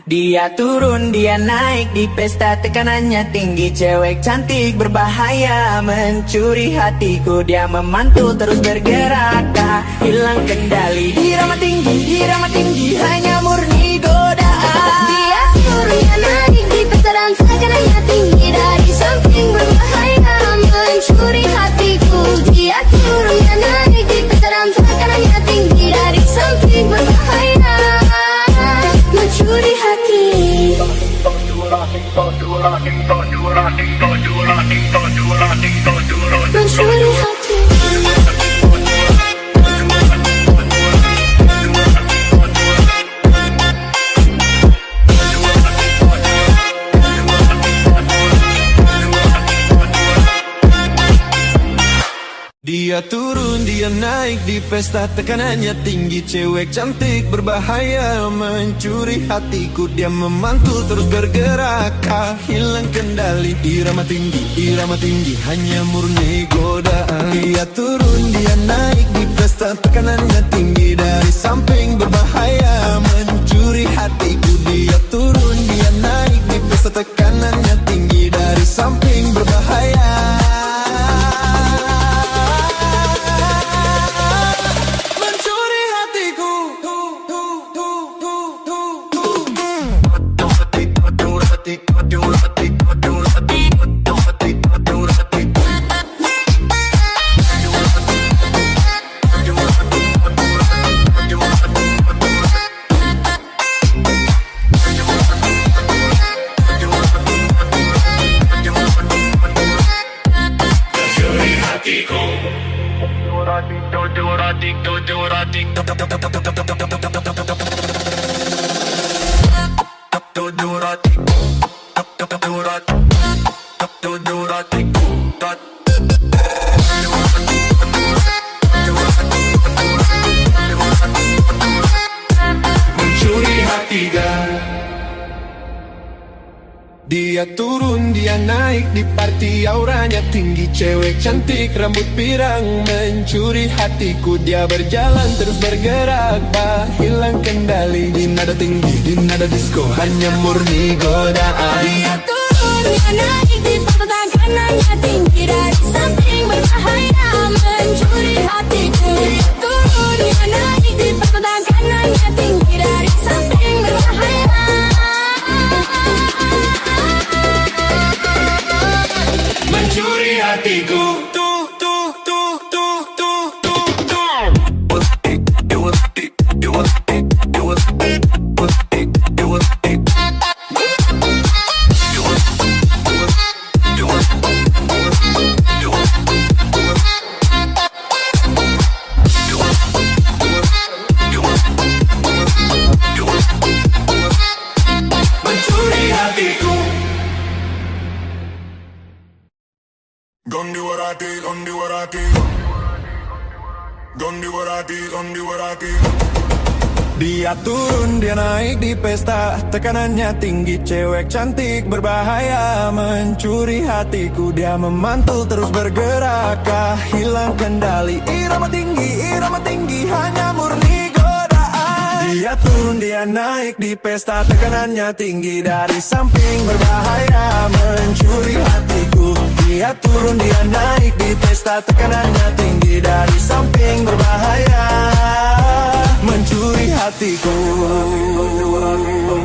Dia turun, dia naik di pesta, tekanannya tinggi. Cewek cantik berbahaya mencuri hatiku. Dia memantul terus bergerak, tak hilang kendali. Irama tinggi, hanya murni godaan. Dia turun, dia naik di pesta dan tekanannya tinggi. Dari samping berbahaya mencuri hatiku. Dia turun, dia naik di pesta dan tekanannya tinggi. Dari samping berbahaya mencuri hati. Mencuri hati. Dia turun, dia naik di pesta, tekanannya tinggi. Cewek cantik berbahaya mencuri hatiku. Dia memantul terus bergerak, tak hilang kendali. Irama tinggi, hanya murni godaan. Dia turun, dia naik di pesta, tekanannya tinggi. Dari samping berbahaya mencuri hatiku. Dia turun, dia naik di pesta, tekanannya tinggi. Dari samping berbahaya Dia turun, dia naik di party, auranya tinggi. Cewek cantik, rambut pirang, mencuri hatiku. Dia berjalan terus bergerak, tak hilang kendali. Di nada tinggi, di nada disco, hanya murni godaan. Dia turun, dia naik di pesta, tekanannya tinggi. Dari samping berbahaya mencuri hatiku. Dia turun, dia naik di pesta, tekanannya tinggi. Dari samping berbahaya mencuri hatiku. Gonna do what I did, gonna do what I did. Gonna do what I did, gonna do what I did. Dia turun, dia naik di pesta, tekanannya tinggi. Cewek cantik berbahaya mencuri hatiku. Dia memantul terus bergerak, tak hilang kendali. Irama tinggi, hanya murni godaan. Dia turun, dia naik di pesta, tekanannya tinggi. Dari samping berbahaya mencuri hatiku. Dia turun, dia naik di pesta, tekanannya tinggi. Dari samping berbahaya mencuri hatiku. Mencuri hatiku.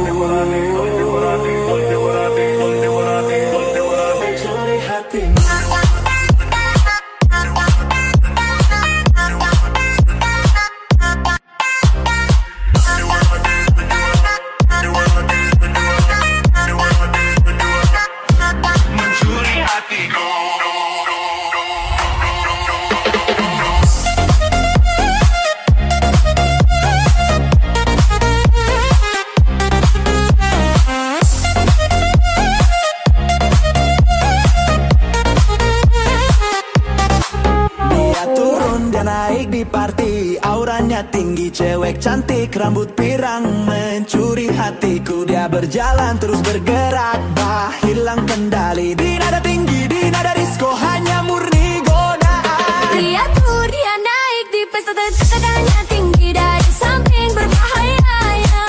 Naik di party, auranya tinggi. Cewek cantik, rambut pirang, mencuri hatiku. Dia berjalan terus bergerak, tak hilang kendali. Di nada tinggi, di nada disco, hanya murni godaan. Dia turun, dia naik di pesta, tekanannya tinggi. Dari samping berbahaya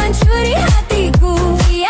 mencuri hatiku. Dia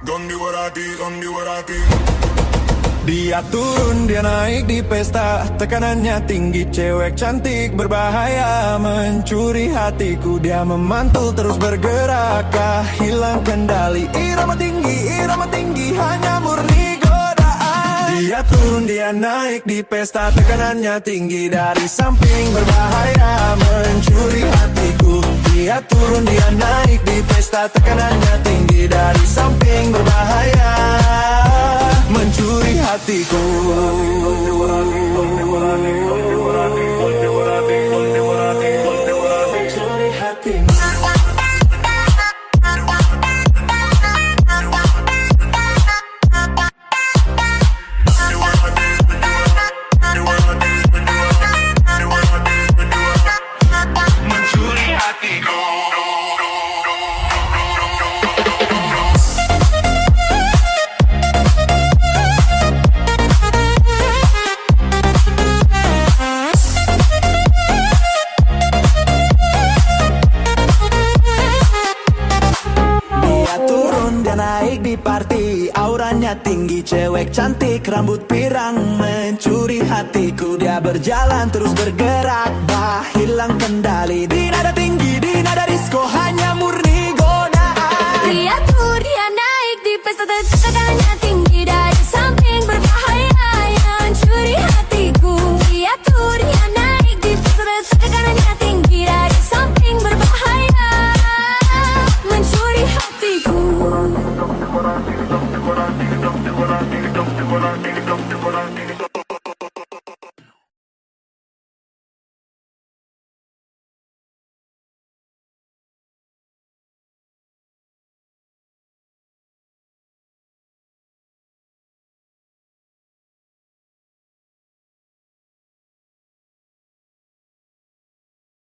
Gondi Warati. Dia turun, dia naik di pesta, tekanannya tinggi, cewek cantik berbahaya, mencuri hatiku. Dia memantul terus bergerak, hilang kendali. Irama tinggi, hanya murni godaan. Dia turun, dia naik di pesta, tekanannya tinggi, dari samping berbahaya, mencuri hatiku. Dia turun, dia naik di pesta, tekanannya tinggi, dari samping berbahaya, mencuri hatiku. Mencuri hatiku. Naik di party, auranya tinggi, cewek cantik, rambut pirang, mencuri hatiku. Dia berjalan terus bergerak, hilang kendali. Di nada tinggi, di nada disco, hanya murni godaan. Dia naik di pesta, tekanannya